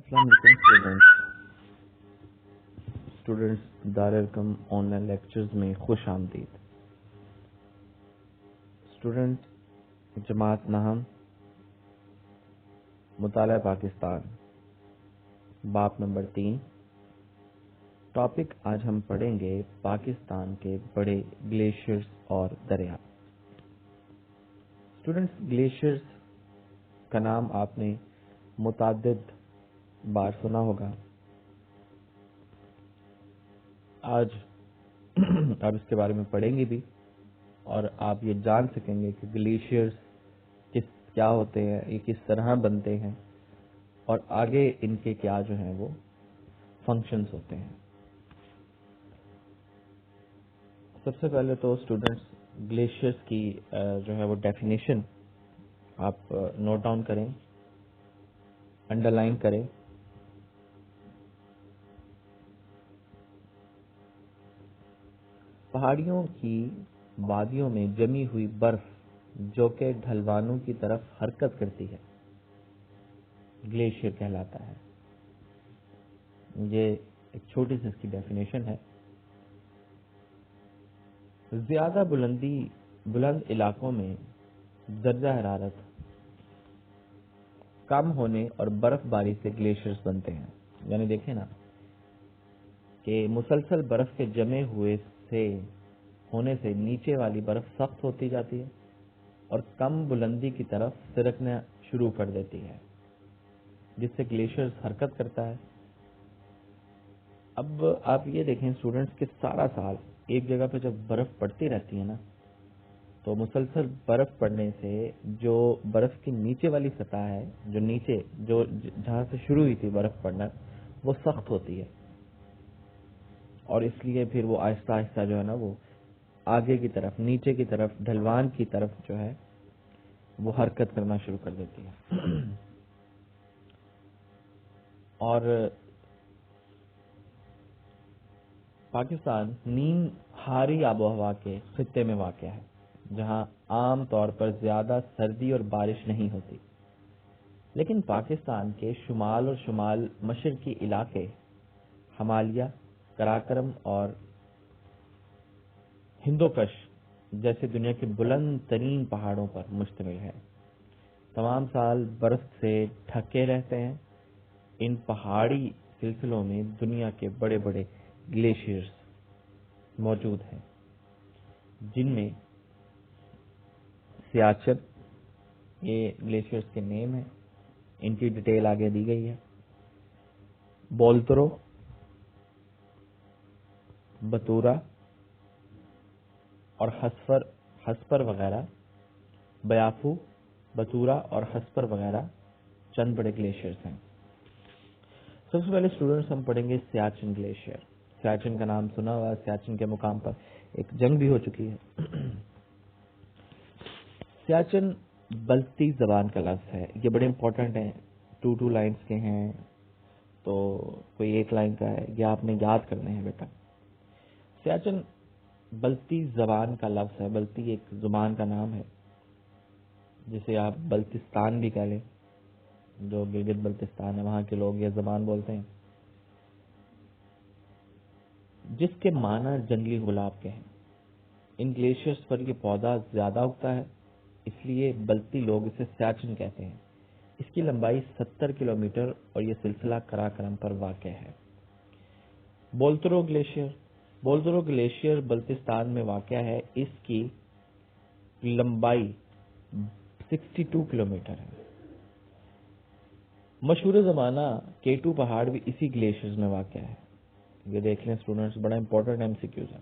السلام علیکم students دارالکم on line lectures میں خوش آمدید. اسٹوڈنٹ جماعت نہم مطالعہ پاکستان باب نمبر 3. ٹاپک آج ہم پڑھیں گے پاکستان کے بڑے گلیشیئرز اور دریا. اسٹوڈنٹس گلیشیئرز کا نام آپ نے متعدد بار سنا ہوگا. آج آپ اس کے بارے میں پڑھیں گے بھی اور آپ یہ جان سکیں گے کہ گلیشیئرز کیا ہوتے ہیں, یہ کس طرح بنتے ہیں اور آگے ان کے کیا جو ہیں وہ فنکشنز ہوتے ہیں. سب سے پہلے تو اسٹوڈنٹس گلیشیئرز کی جو ہے وہ ڈیفینیشن آپ نوٹ ڈاؤن کریں, انڈر لائن کریں. پہاڑیوں کی وادیوں میں جمی ہوئی برف جو کہ ڈھلوانوں کی طرف حرکت کرتی ہے گلیشیئر کہلاتا ہے. یہ ایک چھوٹی سی اس کی ڈیفینیشن ہے. زیادہ بلند علاقوں میں درجہ حرارت کم ہونے اور برف باری سے گلیشیئرز بنتے ہیں. یعنی دیکھیں نا کہ مسلسل برف کے جمے ہونے سے نیچے والی برف سخت ہوتی جاتی ہے اور کم بلندی کی طرف سرکنا شروع کر دیتی ہے, جس سے گلیشیئرز حرکت کرتا ہے. اب آپ یہ دیکھیں اسٹوڈنٹس کہ سارا سال ایک جگہ پہ جب برف پڑتی رہتی ہے نا, تو مسلسل برف پڑنے سے جو برف کی نیچے والی سطح ہے, جو جہاں سے شروع ہوئی تھی برف پڑنا, وہ سخت ہوتی ہے اور اس لیے پھر وہ آہستہ آہستہ جو ہے نا وہ آگے کی طرف, نیچے کی طرف, ڈھلوان کی طرف جو ہے وہ حرکت کرنا شروع کر دیتی ہے. اور پاکستان نیم ہاری آب و ہوا کے خطے میں واقع ہے, جہاں عام طور پر زیادہ سردی اور بارش نہیں ہوتی. لیکن پاکستان کے شمال اور شمال مشرقی علاقے ہمالیہ, قراقرم اور ہندوکش جیسے دنیا کے بلند ترین پہاڑوں پر مشتمل ہے. تمام سال برف سے ڈھکے رہتے ہیں. ان پہاڑی سلسلوں میں دنیا کے بڑے بڑے گلیشیئرز موجود ہیں, جن میں سیاچن, یہ گلیشیئرز کے نیم ہیں, ان کی ڈیٹیل آگے دی گئی ہے. بولترو, بتورا اور ہسپر وغیرہ. بیافو, بتورا اور ہسپر وغیرہ چند بڑے گلیشیئرز ہیں. سب سے پہلے اسٹوڈنٹس ہم پڑھیں گے سیاچن گلیشیئر. سیاچن کا نام سنا ہوا, سیاچن کے مقام پر ایک جنگ بھی ہو چکی ہے. سیاچن بلتی زبان کا لفظ ہے. یہ بڑے امپورٹنٹ ہیں, 2 لائنز کے ہیں, تو کوئی ایک لائن کا ہے, یہ آپ نے یاد کرنے ہیں بیٹا. سیاچن بلتی زبان کا لفظ ہے. بلتی ایک زبان کا نام ہے جسے آپ بلتستان بھی کہہ لیں. جو گلگت بلتستان ہے وہاں کے لوگ یہ زبان بولتے ہیں, جس کے معنی جنگلی گلاب کے ہیں. ان گلیشیئرز پر یہ پودا زیادہ اگتا ہے, اس لیے بلتی لوگ اسے سیاچن کہتے ہیں. اس کی لمبائی 70 کلومیٹر اور یہ سلسلہ قراقرم پر واقع ہے. بولترو گلیشیئر بلتستان میں واقع ہے. اس کی لمبائی 62 کلومیٹر ہے. مشہور زمانہ کیٹو پہاڑ بھی اسی گلیشیئرز میں واقع ہے. یہ دیکھ لیں اسٹوڈنٹس, بڑا امپورٹنٹ MCQs ہے.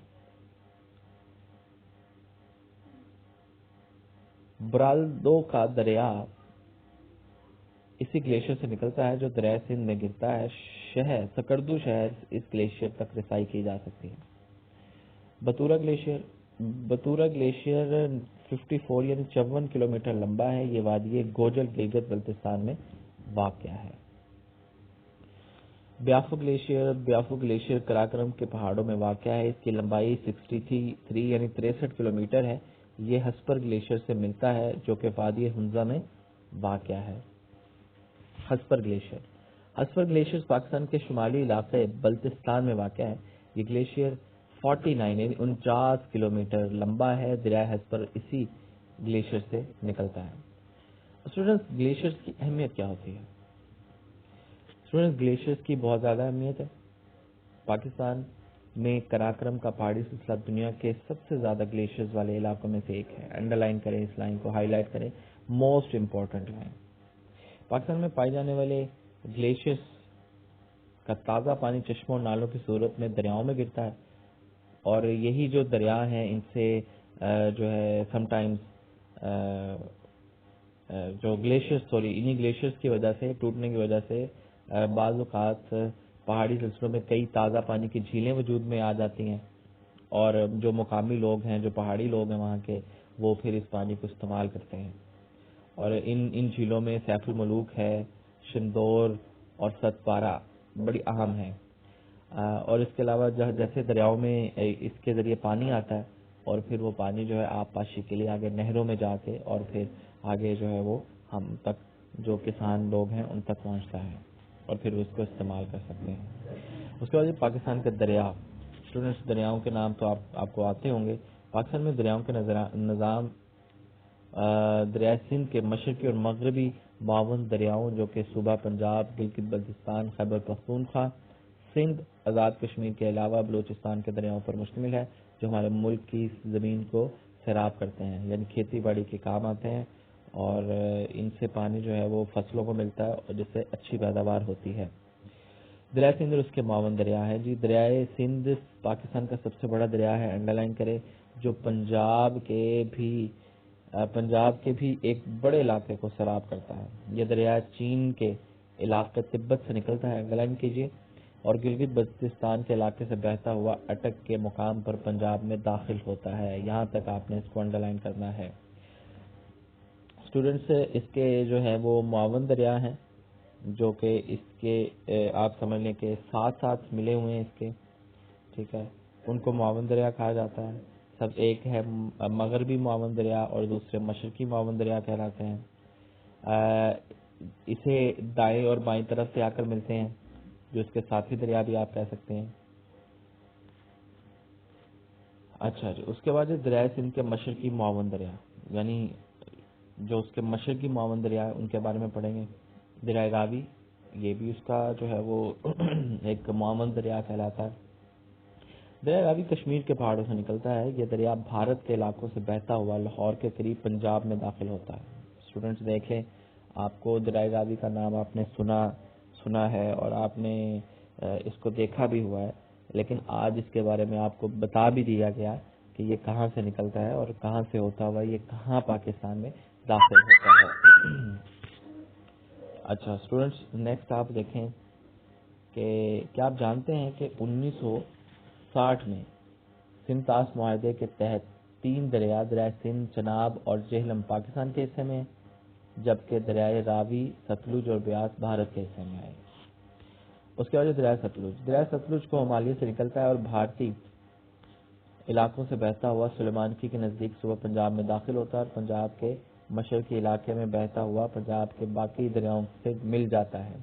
برالدو کا دریا اسی گلیشیئر سے نکلتا ہے جو دریائے سندھ میں گرتا ہے. سکردو شہر اس گلیشیئر تک رسائی کی جا سکتی ہے. بتورا گلیشیئر 54 یعنی 54 کلومیٹر لمبا ہے. یہ وادی گوجل گلگت بلتستان میں واقع ہے. بیافو گلیشیئر قراقرم کے پہاڑوں میں واقع ہے. اس کی لمبائی 63 یعنی 63 کلومیٹر ہے. یہ ہسپر گلیشیئر سے ملتا ہے جو کہ وادی ہنزا میں واقع ہے. ہسپر اسفر گلیشیئر پاکستان کے شمالی علاقے بلتستان میں واقع ہے. یہ گلیشیئر 49 کلومیٹر لمبا ہے. دریائے ہسپر اسی گلیشیئر سے نکلتا ہے. اسٹوڈنٹس گلیشیئر کی اہمیت کیا ہوتی ہے؟ اسٹوڈنٹس گلیشیئر کی بہت زیادہ اہمیت ہے. پاکستان میں کراکرم کا پہاڑی سلسلہ دنیا کے سب سے زیادہ گلیشیئرز والے علاقوں میں سے ایک ہے. انڈر لائن کریں اس لائن کو, ہائی لائٹ کریں, موسٹ امپورٹنٹ لائن. پاکستان میں پائے جانے والے گلیشیئرز کا تازہ پانی چشموں اور نالوں کی صورت میں دریاؤں میں گرتا ہے, اور یہی جو دریا ہیں ان سے جو ہے سم ٹائمز جو انہی گلیشیئرز کی وجہ سے, ٹوٹنے کی وجہ سے بعض اوقات پہاڑی سلسلوں میں کئی تازہ پانی کی جھیلیں وجود میں آ جاتی ہیں, اور جو مقامی لوگ ہیں, جو پہاڑی لوگ ہیں وہاں کے, وہ پھر اس پانی کو استعمال کرتے ہیں. اور ان جھیلوں میں سیف الملوک ہے, شندور اور ست پارہ بڑی اہم ہیں. اور اس کے علاوہ جیسے دریاؤں میں اس کے ذریعے پانی آتا ہے, اور پھر وہ پانی جو ہے آب پاشی کے لیے آگے نہروں میں جا کے اور پھر آگے جو ہے وہ ہم تک جو کسان لوگ ہیں ان تک پہنچتا ہے, اور پھر اس کو استعمال کر سکتے ہیں. اس کے بعد پاکستان کے دریا. اسٹوڈنٹس دریاؤں کے نام تو آپ کو آتے ہوں گے. پاکستان میں دریاؤں کے نظام دریائے سندھ کے مشرقی اور مغربی 52 دریاؤں جو کہ صوبہ پنجاب, گلگت بلتستان, خیبر پختونخوا, سندھ, آزاد کشمیر کے علاوہ بلوچستان کے دریاؤں پر مشتمل ہے, جو ہمارے ملک کی زمین کو سیراب کرتے ہیں, یعنی کھیتی باڑی کے کام آتے ہیں, اور ان سے پانی جو ہے وہ فصلوں کو ملتا ہے اور جس سے اچھی پیداوار ہوتی ہے. دریائے سندھ اور اس کے 52 دریا ہیں. جی دریائے سندھ پاکستان کا سب سے بڑا دریا ہے, انڈر لائن کرے, جو پنجاب کے بھی ایک بڑے علاقے کو سیراب کرتا ہے. یہ دریا چین کے علاقے تبت سے نکلتا ہے, انڈر لائن کیجیے, اور گلگت بلتستان کے علاقے سے بہتا ہوا اٹک کے مقام پر پنجاب میں داخل ہوتا ہے. یہاں تک آپ نے اس کو انڈر لائن کرنا ہے. اسٹوڈنٹس اس کے جو ہے وہ 52 دریا ہیں, جو کہ اس کے آپ سمجھ لیں کہ ساتھ ملے ہوئے ہیں اس کے, ٹھیک ہے, ان کو 52 دریا کہا جاتا ہے. سب ایک ہے مغربی 52 دریا اور دوسرے مشرقی 52 دریا کہلاتے ہیں. اسے دائیں اور بائیں طرف سے آ کر ملتے ہیں, جو اس کے ساتھی دریا بھی آپ کہہ سکتے ہیں. اچھا جی, اس کے بعد دریائے سندھ کے مشرقی 52 دریا, یعنی جو اس کے مشرقی 52 دریا ان کے بارے میں پڑھیں گے. دریائے راوی, یہ بھی اس کا جو ہے وہ ایک 52 دریا کہلاتا ہے. دریائے راوی کشمیر کے پہاڑوں سے نکلتا ہے. یہ دریا بھارت کے علاقوں سے بہتا ہوا لاہور کے قریب پنجاب میں داخل ہوتا ہے. اسٹوڈنٹس دیکھیں, آپ کو دریائے راوی کا نام آپ نے سنا ہے اور آپ نے اس کو دیکھا بھی ہوا ہے, لیکن آج اس کے بارے میں آپ کو بتا بھی دیا گیا کہ یہ کہاں سے نکلتا ہے اور کہاں سے ہوتا ہوا یہ کہاں پاکستان میں داخل ہوتا ہے. اچھا اسٹوڈنٹس نیکسٹ آپ دیکھیں کہ کیا آپ جانتے ہیں کہ 1960 میں سندھ طاس معاہدے کے تحت 3 دریا, دریائے سندھ, چناب اور جہلم پاکستان کے حصے میں, جبکہ دریائے راوی, ستلج اور بیاس بھارت کے حصے میں آئے. اس کے بعد دریائے ستلج کو ہمالیہ سے نکلتا ہے اور بھارتی علاقوں سے بہتا ہوا سلیمانکی کے نزدیک صوبہ پنجاب میں داخل ہوتا ہے, اور پنجاب کے مشرقی علاقے میں بہتا ہوا پنجاب کے باقی دریاؤں سے مل جاتا ہے.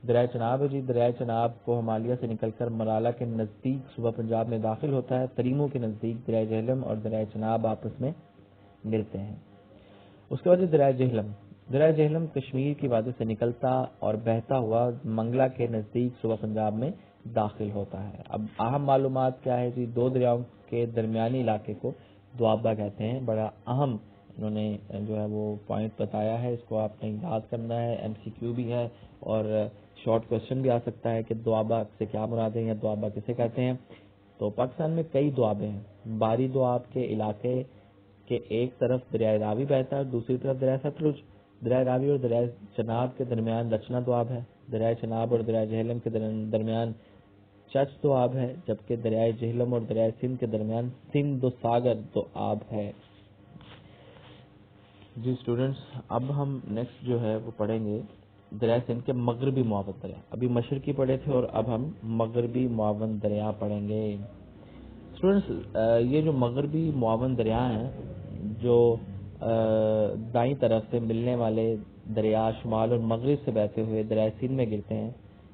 دریائے چناب ہے جی, دریائے چناب کو ہمالیہ سے نکل کر مرالا کے نزدیک صوبہ پنجاب میں داخل ہوتا ہے. تریمو کے نزدیک دریائے جہلم اور دریائے چناب آپس میں ملتے ہیں. اس کے بعد دریائے جہلم کشمیر کی وادی سے نکلتا اور بہتا ہوا منگلا کے نزدیک صوبہ پنجاب میں داخل ہوتا ہے. اب اہم معلومات کیا ہے جی, 2 دریاؤں کے درمیانی علاقے کو دوآبہ کہتے ہیں. بڑا اہم انہوں نے جو ہے وہ پوائنٹ بتایا ہے, اس کو آپ نے یاد کرنا ہے. ایم سی کیو بھی ہے اور شارٹ کوشچن بھی آ سکتا ہے کہ دوآبہ سے کیا مراد ہے یا دوآبہ کسے کہتے ہیں. تو پاکستان میں کئی دوآبے ہیں. باری دوآب کے علاقے کے ایک طرف دریائے راوی بہتا ہے, دوسری طرف دریائے ستلج. دریائے راوی اور دریائے چناب کے درمیان رچنا دوآب ہے. دریائے چناب اور دریائے جہلم کے درمیان چچ دوآب ہے, جبکہ دریائے جہلم اور دریائے سندھ کے درمیان سندھ ساگر دوآب ہے. جی اسٹوڈنٹس, اب ہم نیکسٹ جو ہے وہ پڑھیں گے دریائے سندھ کے مغربی معاون دریا. ابھی مشرقی پڑھے تھے اور اب ہم مغربی معاون دریا پڑھیں گے. اسٹوڈنٹس یہ جو مغربی معاون دریا ہیں, جو دائیں طرف سے ملنے والے دریا شمال اور مغرب سے بہتے ہوئے دریائے سندھ میں گرتے ہیں،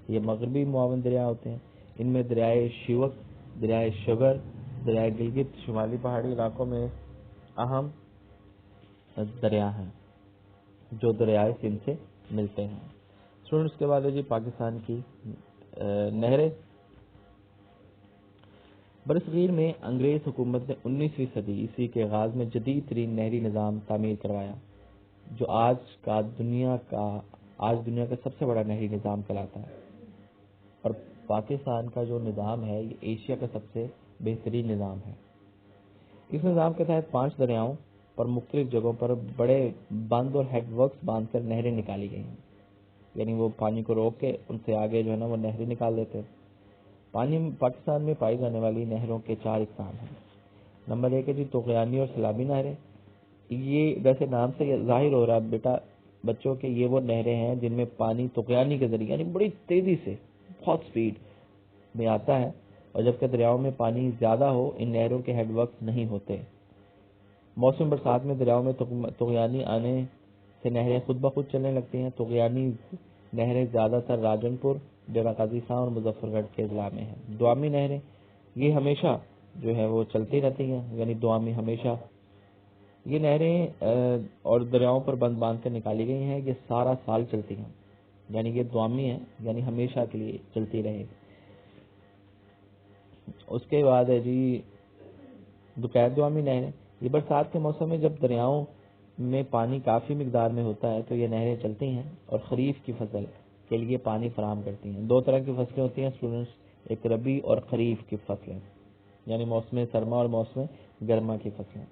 یہ مغربی معاون دریا ہوتے ہیں۔ ان میں دریائے شیوک، دریائے شگر، دریائے گلگت شمالی پہاڑی علاقوں میں اہم دریا ہیں جو دریائے سندھ سے ملتے ہیں۔ اسٹوڈنٹس کے بعد ہے جی پاکستان کی نہریں۔ برصغیر میں انگریز حکومت نے 19ویں صدی عیسوی کے آغاز میں جدید ترین نہری نظام تعمیر کروایا جو آج دنیا کا سب سے بڑا نہری نظام کہلاتا ہے، اور پاکستان کا جو نظام ہے یہ ایشیا کا سب سے بہترین نظام ہے۔ اس نظام کے تحت 5 دریاؤں پر مختلف جگہوں پر بڑے بند اور ہیڈ ورکس باندھ کر نہریں نکالی گئی ہیں، یعنی وہ پانی کو روک کے ان سے آگے جو ہے نا وہ نہریں نکال دیتے ہیں۔ پاکستان میں پائی جانے والی نہروں کے 4 اقسام ہیں۔ نمبر 1 ہے جی طغیانی اور سیلابی نہریں۔ یہ ویسے نام سے ظاہر ہو رہا بیٹا بچوں کے یہ وہ نہریں ہیں جن میں پانی طغیانی کے ذریعے یعنی بڑی تیزی سے بہت سپیڈ میں آتا ہے، اور جبکہ دریاؤں میں پانی زیادہ ہو ان نہروں کے ہیڈ ورکس نہیں ہوتے۔ موسم برسات میں دریاؤں میں طغیانی آنے سے نہریں خود بخود چلنے لگتی ہیں۔ طغیانی نہریں زیادہ تر راجن پور، ڈیرہ غازی خان اور مظفر گڑھ کے اضلاع میں ہیں۔ دوامی نہریں یہ ہمیشہ جو ہے وہ چلتی رہتی ہیں، یعنی دوامی ہمیشہ، یہ نہریں اور دریاؤں پر بند باندھ کر نکالی گئی ہیں، یہ سارا سال چلتی ہیں، یعنی یہ دوامی ہیں یعنی ہمیشہ کے لیے چلتی رہے۔ اس کے بعد ہے جی دوپہر دوامی نہریں۔ یہ برسات کے موسم میں جب دریاؤں میں پانی کافی مقدار میں ہوتا ہے تو یہ نہریں چلتی ہیں اور خریف کی فصل کے لیے پانی فراہم کرتی ہیں۔ 2 طرح کی فصلیں ہوتی ہیں اسٹوڈنٹس، ایک ربی اور خریف کی فصلیں، یعنی موسم سرما اور موسم گرما کی فصلیں۔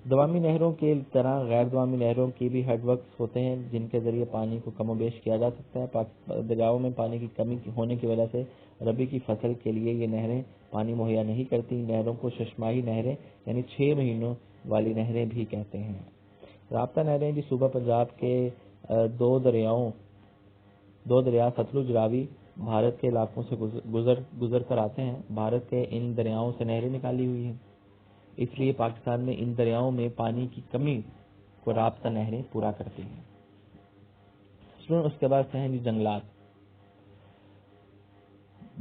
دوامی نہروں کے طرح غیر دوامی نہروں کی بھی ہیڈ ورکس ہوتے ہیں جن کے ذریعے پانی کو کم و بیش کیا جا سکتا ہے۔ دریاؤں میں پانی کی کمی ہونے کی وجہ سے ربی کی فصل کے لیے یہ نہریں پانی مہیا نہیں کرتی۔ نہروں کو ششماہی نہریں یعنی 6 مہینوں والی نہریں بھی کہتے ہیں۔ رابطہ نہریں جی صوبہ پنجاب کے دو دریا ستلج راوی بھارت کے علاقوں سے گزر کر آتے ہیں۔ بھارت کے ان دریاؤں سے نہریں نکالی ہوئی ہیں، اس لیے پاکستان میں ان دریاؤں میں پانی کی کمی کو رابطہ نہریں پورا کرتی ہیں۔ اس کے بعد سے ہیں جی جنگلات۔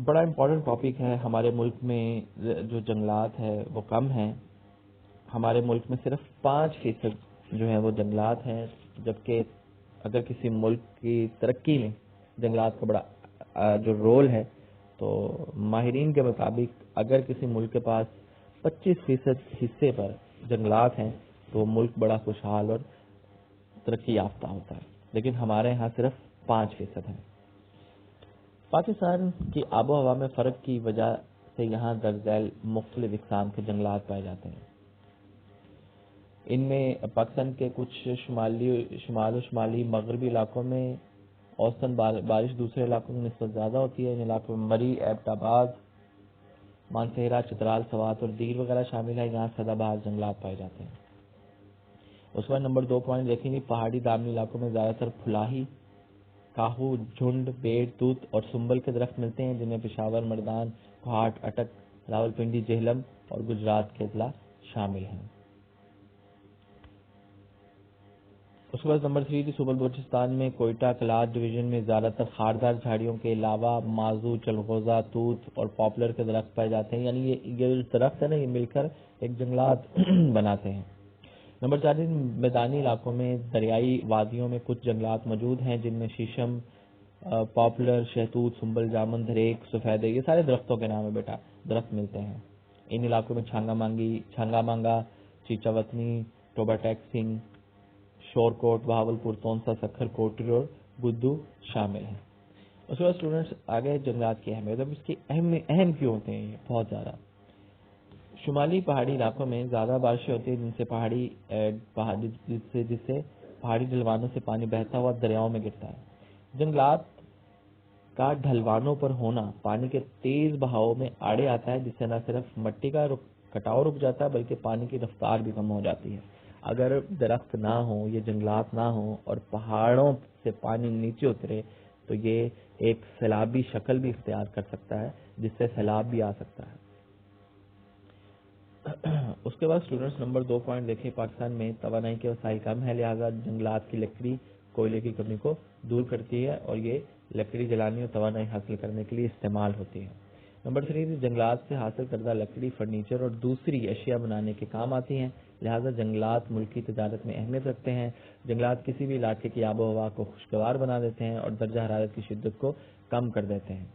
بڑا امپورٹنٹ ٹاپک ہے، ہمارے ملک میں جو جنگلات ہے وہ کم ہیں۔ ہمارے ملک میں صرف 5% جو ہے وہ جنگلات ہیں، جبکہ اگر کسی ملک کی ترقی میں جنگلات کا بڑا جو رول ہے تو ماہرین کے مطابق اگر کسی ملک کے پاس 25% حصے پر جنگلات ہیں تو وہ ملک بڑا خوشحال اور ترقی یافتہ ہوتا ہے، لیکن ہمارے ہاں صرف 5% ہیں۔ پاکستان کی آب و ہوا میں فرق کی وجہ سے یہاں درج ذیل مختلف اقسام کے جنگلات پائے جاتے ہیں۔ ان میں پاکستان کے کچھ شمال و شمالی مغربی علاقوں میں اوسطاً بارش دوسرے علاقوں میں نسبت زیادہ ہوتی ہے۔ ان علاقوں میں مری، ایبٹ آباد، مانسہرہ، چترال، سوات اور دیر وغیرہ شامل ہے۔ یہاں سدا بہار جنگلات پائے جاتے ہیں۔ اس کے بعد نمبر 2 پوائنٹ دیکھیں گے، پہاڑی دامنی علاقوں میں زیادہ تر پھلاہی، کاہو، جھنڈ، بیڑ، توت اور سنبل کے درخت ملتے ہیں، جن میں پشاور، مردان، کوہاٹ، اٹک، راولپنڈی، جہلم اور گجرات کے اضلاع شامل ہیں۔ اس کے بعد نمبر 3 صوبہ بلوچستان میں کوئٹہ کلات ڈویژن میں زیادہ تر خاردار جھاڑیوں کے علاوہ مازو، چلغوزہ، توت اور پاپلر کے درخت پائے جاتے ہیں، یعنی یہ درخت ہے نا یہ مل کر ایک جنگلات بناتے ہیں۔ نمبر 4 میدانی علاقوں میں دریائی وادیوں میں کچھ جنگلات موجود ہیں جن میں شیشم، پاپلر، شہتوت، سنبل، جامن، دھریک، سفیدے، یہ سارے درختوں کے نام ہے بیٹا، درخت ملتے ہیں۔ ان علاقوں میں چھانگا مانگا، چیچا وطنی، ٹوبا ٹیک سنگھ، شور کوٹ، بہاولپور، تونسا، سکھر، کوٹری اور گدو شامل ہیں۔ اس کے بعد اسٹوڈنٹس آگے جنگلات کی اہمیت، اب اس کی اہم کیوں ہوتے ہیں یہ بہت زیادہ۔ شمالی پہاڑی علاقوں میں زیادہ بارشیں ہوتی ہیں جس سے پہاڑی ڈھلوانوں سے پانی بہتا ہوا دریاؤں میں گرتا ہے۔ جنگلات کا ڈھلوانوں پر ہونا پانی کے تیز بہاؤ میں آڑے آتا ہے، جس سے نہ صرف مٹی کا کٹاؤ رک جاتا ہے بلکہ پانی کی رفتار بھی کم ہو جاتی ہے۔ اگر درخت نہ ہوں، یہ جنگلات نہ ہوں اور پہاڑوں سے پانی نیچے اترے تو یہ ایک سیلابی شکل بھی اختیار کر سکتا ہے، جس سے سیلاب بھی آ سکتا ہے۔ اس کے بعد اسٹوڈنٹس نمبر 2 پوائنٹ دیکھیں، پاکستان میں توانائی کے وسائل کم ہے، لہذا جنگلات کی لکڑی کوئلے کی کمی کو دور کرتی ہے اور یہ لکڑی جلانے اور توانائی حاصل کرنے کے لیے استعمال ہوتی ہے۔ نمبر 3، جنگلات سے حاصل کردہ لکڑی فرنیچر اور دوسری اشیاء بنانے کے کام آتی ہیں، لہذا جنگلات ملک کی تجارت میں اہمیت رکھتے ہیں۔ جنگلات کسی بھی علاقے کی آب و ہوا کو خوشگوار بنا دیتے ہیں اور درجہ حرارت کی شدت کو کم کر دیتے ہیں۔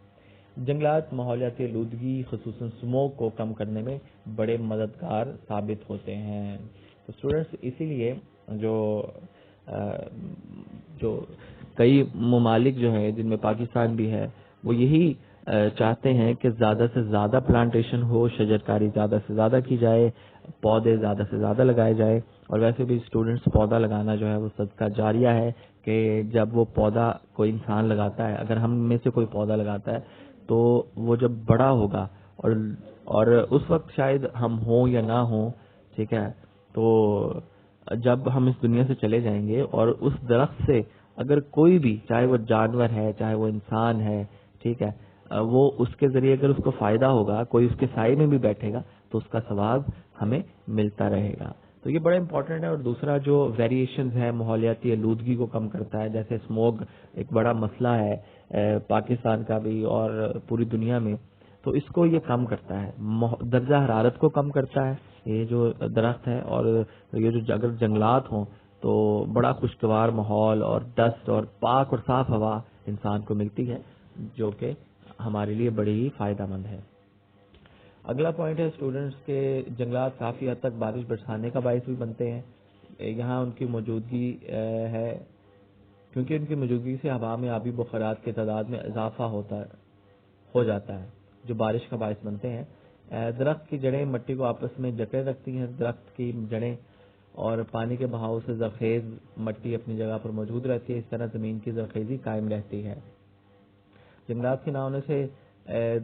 جنگلات ماحولیاتی آلودگی خصوصاً اسموگ کو کم کرنے میں بڑے مددگار ثابت ہوتے ہیں۔ تو اسٹوڈنٹس اسی لیے جو کئی ممالک جو ہے جن میں پاکستان بھی ہے وہ یہی چاہتے ہیں کہ زیادہ سے زیادہ پلانٹیشن ہو، شجرکاری زیادہ سے زیادہ کی جائے، پودے زیادہ سے زیادہ لگائے جائے۔ اور ویسے بھی اسٹوڈنٹس پودا لگانا جو ہے وہ صدقہ جاریہ ہے کہ جب وہ پودا کوئی انسان لگاتا ہے، اگر ہم میں سے کوئی پودا لگاتا ہے تو وہ جب بڑا ہوگا اور اس وقت شاید ہم ہوں یا نہ ہوں، ٹھیک ہے، تو جب ہم اس دنیا سے چلے جائیں گے اور اس درخت سے اگر کوئی بھی، چاہے وہ جانور ہے چاہے وہ انسان ہے، ٹھیک ہے، وہ اس کے ذریعے اگر اس کو فائدہ ہوگا، کوئی اس کے سائے میں بھی بیٹھے گا تو اس کا ثواب ہمیں ملتا رہے گا۔ تو یہ بڑا امپورٹنٹ ہے۔ اور دوسرا جو ویریشنز ہے ماحولیاتی آلودگی کو کم کرتا ہے، جیسے اسموگ ایک بڑا مسئلہ ہے پاکستان کا بھی اور پوری دنیا میں، تو اس کو یہ کم کرتا ہے، درجہ حرارت کو کم کرتا ہے یہ جو درخت ہے، اور یہ جو اگر جنگلات ہوں تو بڑا خوشگوار ماحول اور ڈسٹ اور پاک اور صاف ہوا انسان کو ملتی ہے، جو کہ ہمارے لیے بڑی ہی فائدہ مند ہے۔ اگلا پوائنٹ ہے اسٹوڈنٹس کے جنگلات کافی حد تک بارش برسانے کا باعث بھی بنتے ہیں۔ یہاں ان کی موجودگی ہے، کیونکہ ان کی موجودگی سے ہوا میں آبی بخارات کے تعداد میں اضافہ ہو جاتا ہے جو بارش کا باعث بنتے ہیں۔ درخت کی جڑیں مٹی کو آپس میں جکڑے رکھتی ہیں۔ درخت کی جڑیں اور پانی کے بہاؤ سے زرخیز مٹی اپنی جگہ پر موجود رہتی ہے، اس طرح زمین کی زرخیزی قائم رہتی ہے۔ جنگلات کے نہ ہونے سے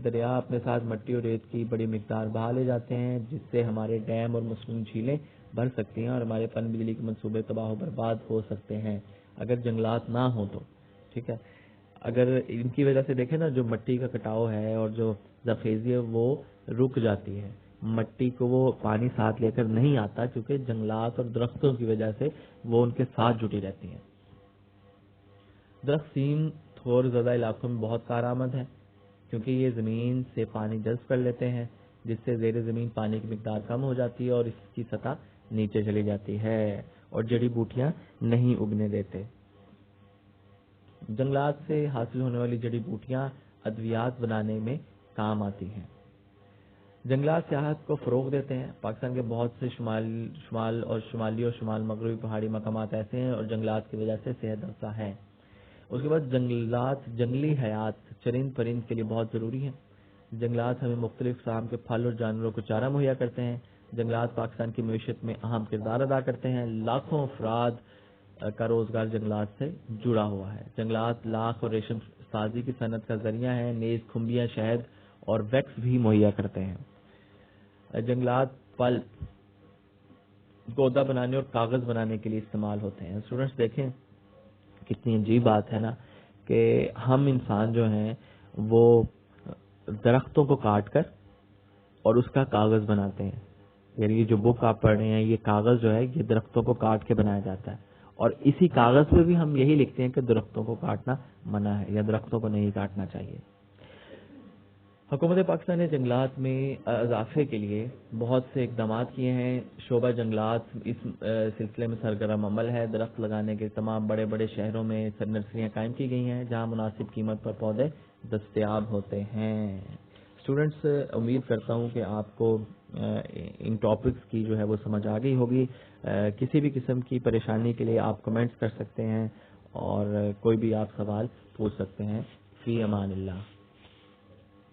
دریا اپنے ساتھ مٹی اور ریت کی بڑی مقدار بہا لے جاتے ہیں، جس سے ہمارے ڈیم اور مصنوعی جھیلیں بھر سکتی ہیں اور ہمارے پن بجلی کے منصوبے تباہ و برباد ہو سکتے ہیں اگر جنگلات نہ ہوں تو، ٹھیک ہے۔ اگر ان کی وجہ سے دیکھیں نا، جو مٹی کا کٹاؤ ہے اور جو زرخیزی ہے وہ رک جاتی ہے، مٹی کو وہ پانی ساتھ لے کر نہیں آتا، کیونکہ جنگلات اور درختوں کی وجہ سے وہ ان کے ساتھ جڑی رہتی ہیں۔ درخت سیم تھور زدہ علاقوں میں بہت کارآمد ہے، کیونکہ یہ زمین سے پانی جذب کر لیتے ہیں، جس سے زیر زمین پانی کی مقدار کم ہو جاتی ہے اور اس کی سطح نیچے چلی جاتی ہے اور جڑی بوٹیاں نہیں اگنے دیتے۔ جنگلات سے حاصل ہونے والی جڑی بوٹیاں ادویات بنانے میں کام آتی ہیں۔ جنگلات سیاحت کو فروغ دیتے ہیں۔ پاکستان کے بہت سے شمالی اور شمال مغربی پہاڑی مقامات ایسے ہیں اور جنگلات کی وجہ سے صحت افزا ہیں۔ اس کے بعد جنگلات جنگلی حیات چرند پرند کے لیے بہت ضروری ہیں۔ جنگلات ہمیں مختلف اقسام کے پھل اور جانوروں کو چارہ مہیا کرتے ہیں۔ جنگلات پاکستان کی معیشت میں اہم کردار ادا کرتے ہیں۔ لاکھوں افراد کا روزگار جنگلات سے جڑا ہوا ہے۔ جنگلات لاکھ اور ریشم سازی کی صنعت کا ذریعہ ہیں، نیز کھمبیاں، شہد اور ویکس بھی مہیا کرتے ہیں۔ جنگلات پلپ، گودا بنانے اور کاغذ بنانے کے لیے استعمال ہوتے ہیں۔ اسٹوڈنٹس دیکھیں کتنی عجیب بات ہے نا کہ ہم انسان جو ہیں وہ درختوں کو کاٹ کر اور اس کا کاغذ بناتے ہیں، یعنی یہ جو بک آپ پڑھ رہے ہیں یہ کاغذ جو ہے یہ درختوں کو کاٹ کے بنایا جاتا ہے، اور اسی کاغذ پہ بھی ہم یہی لکھتے ہیں کہ درختوں کو کاٹنا منع ہے یا درختوں کو نہیں کاٹنا چاہیے۔ حکومت پاکستان نے جنگلات میں اضافے کے لیے بہت سے اقدامات کیے ہیں۔ شعبہ جنگلات اس سلسلے میں سرگرم عمل ہے۔ درخت لگانے کے تمام بڑے بڑے شہروں میں نرسریاں قائم کی گئی ہیں جہاں مناسب قیمت پر پودے دستیاب ہوتے ہیں۔ اسٹوڈنٹس، امید کرتا ہوں کہ آپ کو ان ٹاپکس کی جو ہے وہ سمجھ آ گئی ہوگی۔ کسی بھی قسم کی پریشانی کے لیے آپ کمنٹس کر سکتے ہیں اور کوئی بھی آپ سوال پوچھ سکتے ہیں۔ فی امان اللہ۔